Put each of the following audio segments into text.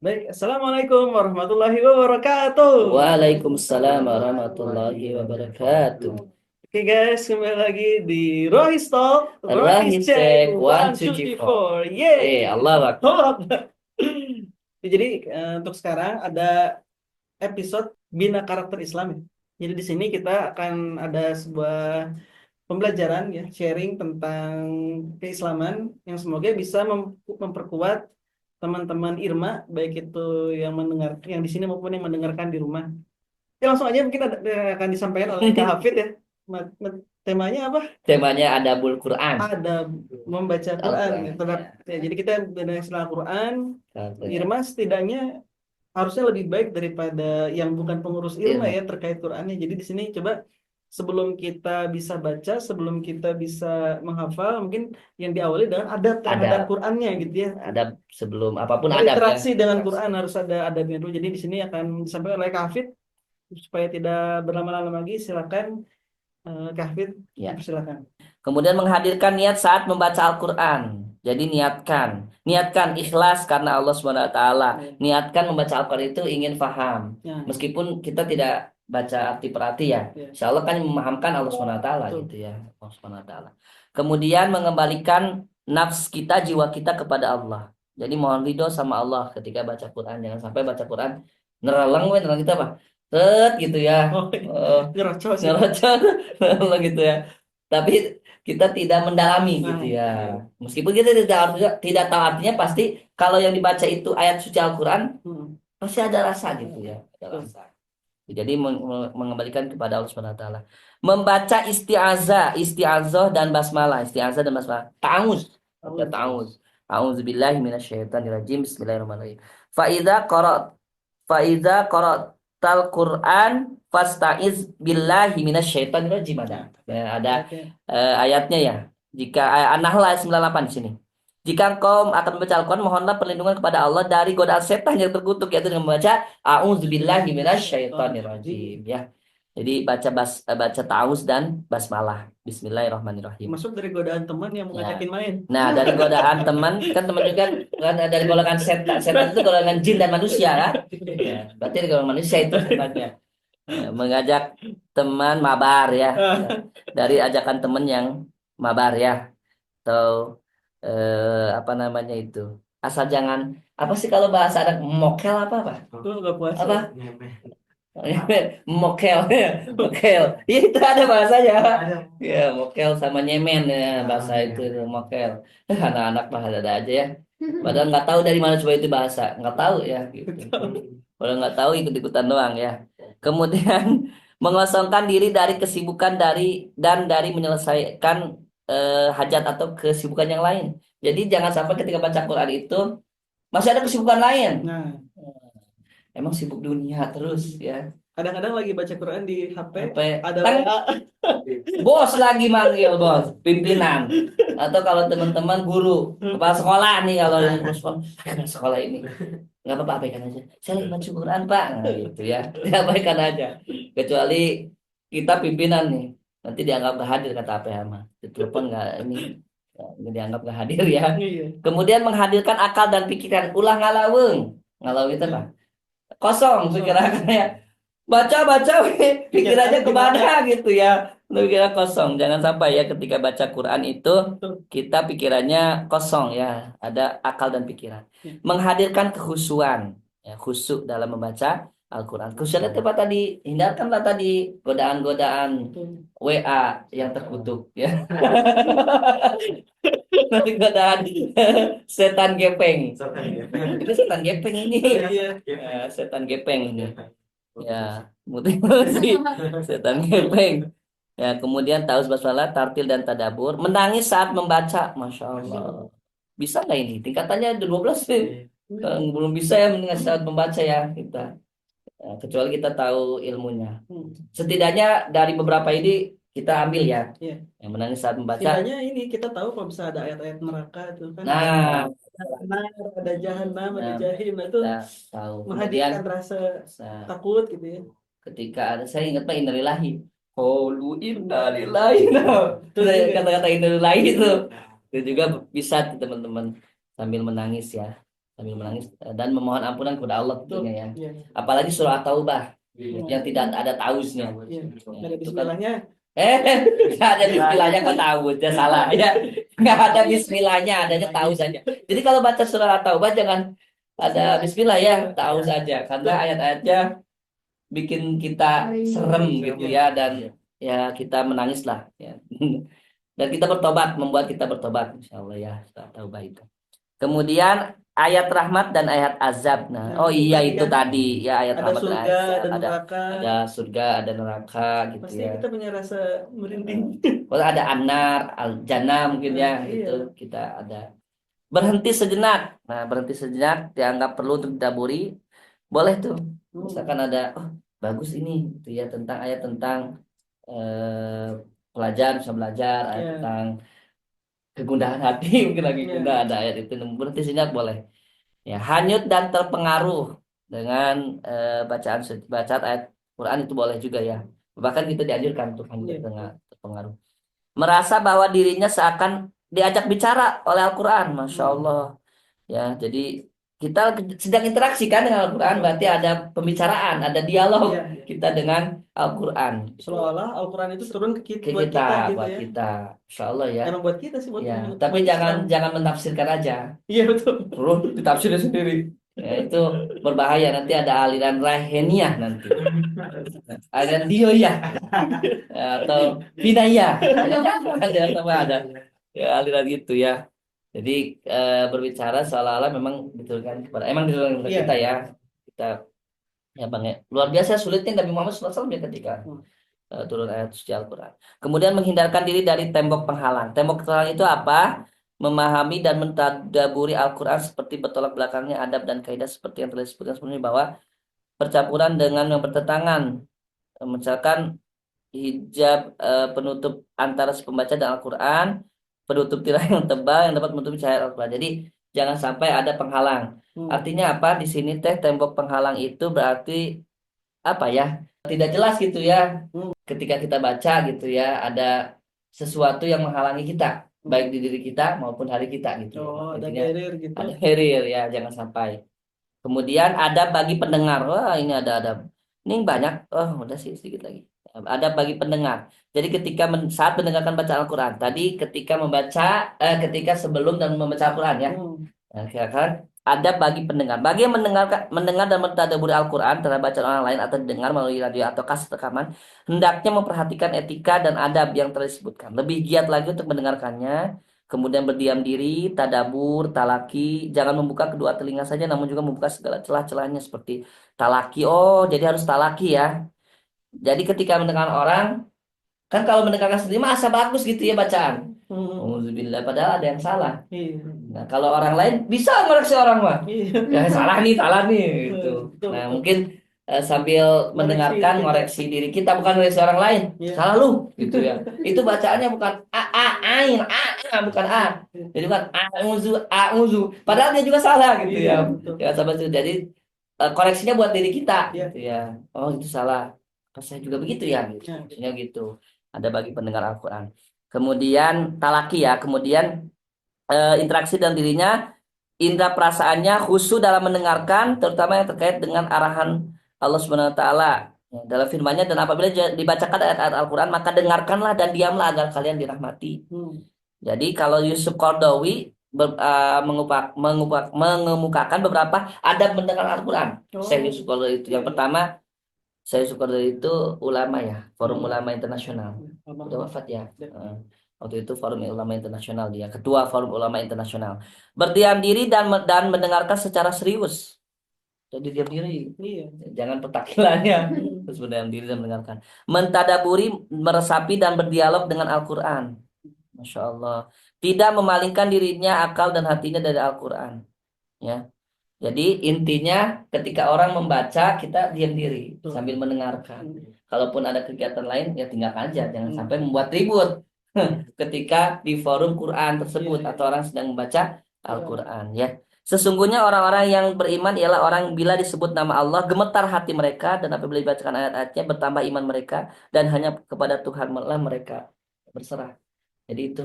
Baik, Assalamualaikum warahmatullahi wabarakatuh. Waalaikumsalam warahmatullahi wabarakatuh. Oke guys, kembali lagi di Rohis Talk, Rohis Rahis Check, check one one, two two, three three, four. four, yeay. Allah Akbar. Oh, jadi untuk sekarang ada episode Bina Karakter Islam, ya. Jadi di sini kita akan ada sebuah pembelajaran, ya, sharing tentang keislaman yang semoga bisa memperkuat teman-teman Irma, baik itu yang mendengar yang di sini maupun yang mendengarkan di rumah. Ya, langsung aja mungkin akan disampaikan oleh Kak Hafid, ya. Temanya apa? Temanya Adabul Quran. Ada membaca Quran, ya. Al-Quran. Ya. Ya, jadi kita belajar istilah Quran. Contohnya. Irma setidaknya harusnya lebih baik daripada yang bukan pengurus Irma, Ilmu. ya, terkait Qurannya. Jadi di sini coba sebelum kita bisa baca, sebelum kita bisa menghafal, mungkin yang diawali dengan adab terhadap Adab. Qurannya gitu, ya. Adab sebelum apapun adab ya. Berinteraksi dengan Quran harus ada adabnya dulu. Jadi di sini akan disampaikan oleh Kak Hafid. Supaya tidak berlama-lama lagi, silakan Kak Hafid, Ya. silakan. Kemudian menghadirkan niat saat membaca Al-Quran. Jadi niatkan ikhlas karena Allah Subhanahu Wa Taala. Niatkan membaca Al-Quran itu ingin faham. Ya, Meskipun kita tidak baca arti per arti ya. ya. Insya Allah kan memahamkan Allah Subhanahu Wa Taala Betul. gitu ya. Allah Subhanahu Wa Taala. Kemudian mengembalikan nafs kita, jiwa kita kepada Allah. Jadi mohon ridho sama Allah ketika baca Quran. Jangan sampai baca Quran nereleng, nereleng kita apa? Gitu ya. Oh, nyerocos sih. Ngerocos gitu ya. Tapi kita tidak mendalami Nah, gitu ya. Meskipun kita tidak tahu artinya, pasti kalau yang dibaca itu ayat suci Al-Quran hmm, pasti ada rasa gitu ya, ada betul. rasa. Jadi mengembalikan kepada Allah Subhanahu wa taala. Membaca isti'azah dan basmalah, isti'azah dan basmalah. Ta'awuz, baca ta'awuz. A'udzubillahi minasyaitonirrajim. Bismillahirrahmanirrahim. Fa idza qara'at tal Quran fasta'iz billahi minasyaitonirrajim. Ada Oke. ayatnya ya. Jika An-Nahl ayat 98 di sini. Jika engkau akan membaca Al-Quran, mohonlah perlindungan kepada Allah dari godaan setan yang terkutuk, yaitu dengan membaca A'udzubillahi minasyaitonirrajim ya. Jadi baca ta'awuz dan basmalah. Bismillahirrahmanirrahim. Masuk dari godaan teman yang mau Ya. ngajakin main. Nah, dari godaan teman, kan teman juga kan dari golongan setan. Setan itu golongan jin dan manusia kan? Ya, berarti dari golongan manusia itu setannya. Ya, mengajak teman mabar ya. Dari ajakan teman yang mabar ya. Atau apa namanya itu? Asal jangan apa sih kalau bahasa ada mokel apa? Itu nggak puasa. Apa? Mokel, mokel. Iya itu ada bahasanya. Ya, mokel sama nyemen ya bahasa itu mokel. Anak-anak mah ada aja ya. Padahal nggak tahu dari mana coba itu bahasa, nggak tahu ya. Gitu. Kalau nggak tahu ikut-ikutan doang ya. Kemudian mengosongkan diri dari kesibukan dari menyelesaikan hajat atau kesibukan yang lain. Jadi jangan sampai ketika baca Quran itu masih ada kesibukan lain. Nah, Emang sibuk dunia terus ya. kadang-kadang lagi baca Quran di HP, Sampai ada tang, WA. bos lagi manggil bos, pimpinan. Atau kalau teman-teman guru, kepala sekolah nih kalau yang ngurus sekolah ini. Nggak apa-apa, abaikan aja. Saya lagi baca Quran, Pak. Nah, gitu ya. Abaikan aja. Kecuali kita pimpinan nih. Nanti dianggap nggak hadir kata APH mah. Ditelepon nggak ini. Ya, dianggap nggak hadir ya. Iya. Kemudian menghadirkan akal dan pikiran. Ulah ngalaweng. Ngalaweng itu apa? Kosong pikirannya. Baca pikirannya kemana gitu ya. Pikiran kosong. Jangan sampai ya ketika baca Quran itu Betul. kita pikirannya kosong ya. Ada akal dan pikiran. Ya. Menghadirkan kekhusyuan. Ya, khusyuk dalam membaca Al-Quran. Khusyuk itu apa tadi? Hindarkanlah tadi godaan-godaan Betul. WA yang terkutuk ya. Nanti godaan setan gepeng. Itu setan gepeng ini. Iya. Ya, setan gepeng ini. Ya, motivasi setan gepeng. Ya, kemudian taus basmalah, tartil dan tadabur, menangis saat membaca, masya Allah. Bisa nggak ini? Tingkatannya ada 12 sih. Belum bisa ya menangis saat membaca ya kita. Ya, kecuali kita tahu ilmunya. Setidaknya dari beberapa ini kita ambil ya. Iya. Yang menangis saat membaca. Setidaknya ini kita tahu kalau bisa ada ayat-ayat neraka itu kan. Nah, Ada jahanam, ada nah, jahim, itu kita tahu. Kemudian menghadirkan rasa nah, takut gitu, ya. ketika ada saya ingat Pak innalillahi. Qaulu innalillahi. Nah, Itu juga. kata-kata innalillahi itu juga bisa teman-teman sambil menangis ya. sambil menangis dan memohon ampunan kepada Allah Betul. tentunya ya. Iya. Apalagi surah Taubah Iya. yang tidak ada tauznya. Iya. Ya, Ada itu kan bismillahnya. nggak ada bismillahnya kok tahu ya salah ya, nggak ada bismillahnya, adanya tahu saja. Jadi kalau baca surah Taubah jangan ada bismillah ya, tahu saja karena ayat-ayatnya bikin kita serem gitu ya, dan ya kita menangis lah ya. Dan kita bertobat, membuat kita bertobat insya Allah ya surah Taubah itu. Kemudian ayat rahmat dan ayat azab. Nah, oh iya Tadi itu kan tadi ya, ayat ada rahmat dan surga, ayat azab. ada Ada neraka. surga, ada neraka gitu Pasti ya. kita punya rasa merinding. Kalau ada anar, al jannah mungkin ya Iya. gitu kita ada. Berhenti sejenak. Nah, berhenti sejenak dianggap perlu untuk didaburi. Boleh tuh. Misalkan ada oh, bagus ini gitu ya, tentang ayat tentang eh, pelajar bisa belajar ayat Iya. tentang kegundahan hati mungkin lagi Iya. gundah ada ayat itu, berhenti sejenak boleh. Ya, hanyut dan terpengaruh dengan bacaan ayat Quran itu boleh juga ya. Bahkan kita dianjurkan untuk hanyut Iya. dengan terpengaruh. Merasa bahwa dirinya seakan diajak bicara oleh Al-Quran, Masya Allah. Ya, jadi kita sedang interaksi kan dengan Al-Quran, berarti ada pembicaraan, ada dialog Iya. kita dengan Al-Quran. Seolah-olah Al-Quran itu turun Ke buat kita, kita gitu buat ya. kita, Masya Allah ya. Emang buat kita sih, buat Ya, umat tapi Islam. jangan menafsirkan aja. Iya betul. Terus ditafsirin sendiri. Ya, itu berbahaya, nanti ada aliran Raheniah nanti. Aliran Dioyah atau Vinaya. Ada ya aliran gitu ya. Jadi berbicara seolah-olah memang diturunkan kepada kepada Iya. kita ya. Kita ya Bang ya. Luar biasa sulitnya Nabi Muhammad SAW ya ketika turun ayat suci Al-Quran. Kemudian menghindarkan diri dari tembok penghalang. Tembok penghalang itu apa? Memahami dan mentadaburi Al-Quran seperti bertolak belakangnya adab dan kaidah seperti yang telah disebutkan sebelumnya, bahwa percampuran dengan yang bertentangan. Misalkan hijab penutup antara si pembaca dan Al-Quran, penutup tirai yang tebal yang dapat menutupi cahaya Al-Quran. Jadi jangan sampai ada penghalang. Artinya apa? Di sini teh tembok penghalang itu berarti apa ya? Tidak jelas gitu ya. Ketika kita baca gitu ya, ada sesuatu yang menghalangi kita, baik di diri kita maupun hari kita gitu. Oh, ada Intinya barrier gitu. ada barrier ya, jangan sampai. Kemudian ada bagi pendengar. Wah, ini ada. Ini banyak. Oh, udah sih sedikit lagi. Ada bagi pendengar. Jadi ketika saat mendengarkan bacaan Al-Quran, tadi ketika ketika sebelum dan membaca Al-Quran ya. Nah, kan ada bagi pendengar. Bagi yang mendengar dan mentadabburi Al-Quran terhadap bacaan orang lain atau dengar melalui radio atau kaset rekaman, hendaknya memperhatikan etika dan adab yang telah disebutkan. Lebih giat lagi untuk mendengarkannya. Kemudian berdiam diri, tadabur, talaki, jangan membuka kedua telinga saja, namun juga membuka segala celah-celahnya seperti talaki. Oh, jadi harus talaki ya. Jadi ketika mendengar orang, kan kalau mendengarkan sendiri masa bagus gitu ya bacaan. Alhamdulillah, padahal ada yang salah. Iya. Nah, kalau orang lain bisa ngoreksi orang mah. Iya. Ya, salah nih gitu. Betul, Nah, betul. mungkin sambil mendengarkan ngoreksi diri kita, bukan ngoreksi orang lain. Iya. Salah lu gitu ya. Itu bacaannya bukan ain bukan a. Jadi bukan a'udzu. Padahal dia juga salah gitu Iya, ya. betul. Ya sahabat itu. Jadi koreksinya buat diri kita Iya. gitu ya. Oh, itu salah. Pas saya juga begitu ya gitu. Iya. Maksudnya gitu. Ada bagi pendengar Al-Qur'an. Kemudian talaki ya, kemudian interaksi dengan dirinya, indera perasaannya khusyuk dalam mendengarkan, terutama yang terkait dengan arahan Allah Subhanahu wa taala dalam firman-Nya, dan apabila dibacakan ayat-ayat Al-Qur'an maka dengarkanlah dan diamlah agar kalian dirahmati. Jadi kalau Yusuf Qaradawi mengemukakan beberapa adab mendengar Al-Qur'an. Syekh Yusuf Qaradawi itu yang pertama, Syekh Yusuf Qaradawi itu ulama ya, Forum Ulama Internasional. Udah wafat ya. Waktu itu Forum Ulama Internasional, dia ketua Forum Ulama Internasional. Berdiam diri dan mendengarkan secara serius. Jadi diam diri. Iya. Jangan petakilannya. Terus berdiam diri dan mendengarkan. Mentadaburi, meresapi dan berdialog dengan Al-Qur'an. Masya Allah. Tidak memalingkan dirinya, akal dan hatinya dari Al-Qur'an. Ya. Jadi intinya ketika orang membaca kita diam diri sambil mendengarkan. Kalaupun ada kegiatan lain ya tinggalkan aja, jangan sampai membuat ribut ketika di forum Quran tersebut atau orang sedang membaca Al-Quran ya. Sesungguhnya orang-orang yang beriman ialah orang bila disebut nama Allah gemetar hati mereka, dan apabila dibacakan ayat-ayatnya bertambah iman mereka, dan hanya kepada Tuhan lah mereka berserah. Jadi itu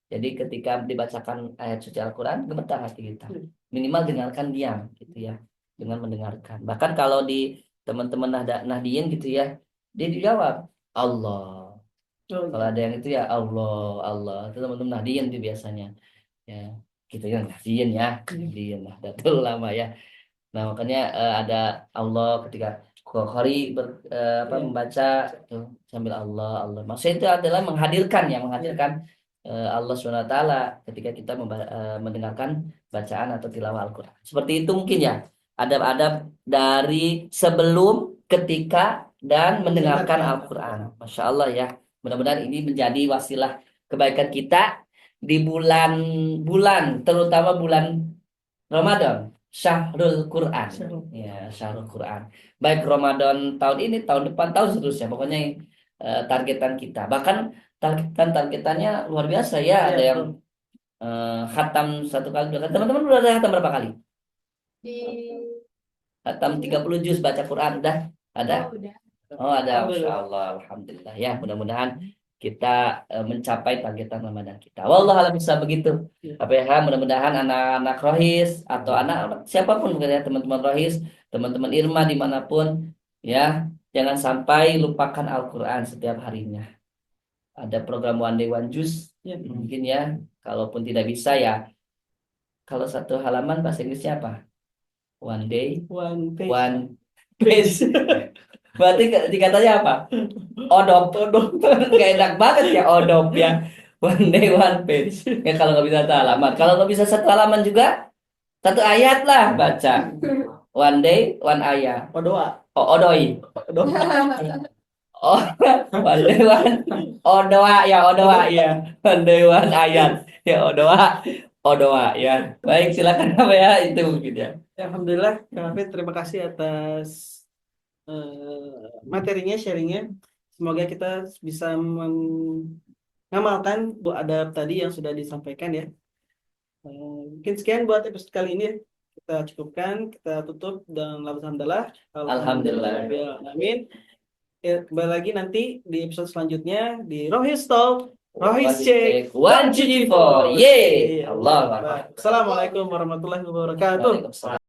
Jadi ketika dibacakan ayat suci Al-Quran, gemetar hati kita. Minimal dengarkan diam, gitu ya, dengan mendengarkan. Bahkan kalau di teman-teman Nahdiyin gitu ya, dia dijawab Allah. Oh, Kalau ada yang itu ya Allah, Allah. Itu teman-teman Nahdiyin itu biasanya. Ya, gitu ya, Nahdiyin ya, Nahdiyin Nahdlatul Ulama ya. Nah, makanya ada Allah ketika Bukhari iya. membaca tuh sambil Allah Allah. Maksudnya itu adalah menghadirkan ya, menghadirkan Allah Subhanahu wa taala ketika kita mendengarkan bacaan atau tilawah Al-Qur'an. Seperti itu mungkin ya. Adab-adab dari sebelum, ketika dan mendengarkan Al-Qur'an. Masya Allah ya. Mudah-mudahan ini menjadi wasilah kebaikan kita di bulan-bulan, terutama bulan Ramadan, Syahrul Quran. Ya, Syahrul Quran. Baik Ramadan tahun ini, tahun depan, tahun seterusnya. Pokoknya targetan kita. Bahkan targetannya luar biasa ya. Ada yang khatam satu kali, dua kali. Teman-teman udah ada khatam berapa kali? Di Khatam 30 juz baca Quran udah ada? udah. Oh ada, Masya Alhamdulillah. Allah, Alhamdulillah ya. Mudah-mudahan kita mencapai targetan Ramadan kita. Wallahualam bisa begitu. Ya. KPH mudah-mudahan anak-anak Rohis atau anak siapapun mungkin ya teman-teman Rohis, teman-teman Irma dimanapun ya, jangan sampai lupakan Al-Quran setiap harinya. Ada program One Day One Juz Ya. mungkin ya. Kalaupun tidak bisa ya, kalau satu halaman bahasa Inggrisnya apa? One day, One page. one page. Berarti dikatanya apa? Odop, odop. Gak enak banget ya odop ya. One day one page. Ya kalau nggak bisa satu halaman. Kalau nggak bisa satu halaman juga, satu ayat lah baca. One day one ayat. Oh, doa. Oh, odoi. Doa. Oh, one day one. Odoa ya, odoa ya. One day one ayat. Ya, odoa. Odoa ya. Baik, silakan apa ya itu mungkin ya. Ya, Alhamdulillah, Kang Hafid, terima kasih atas materinya, sharingnya. Semoga kita bisa mengamalkan bu adab tadi yang sudah disampaikan ya. Mungkin sekian buat episode kali ini ya. Kita cukupkan, kita tutup dan alhamdulillah. Alhamdulillah. Amin. Ya, kembali lagi nanti di episode selanjutnya di Rohis Talk, Rohis Check, 1, 2, 3, 4. Yeay. Iya. Allah. Baik. Assalamualaikum warahmatullahi wabarakatuh. Waalaikumsalam.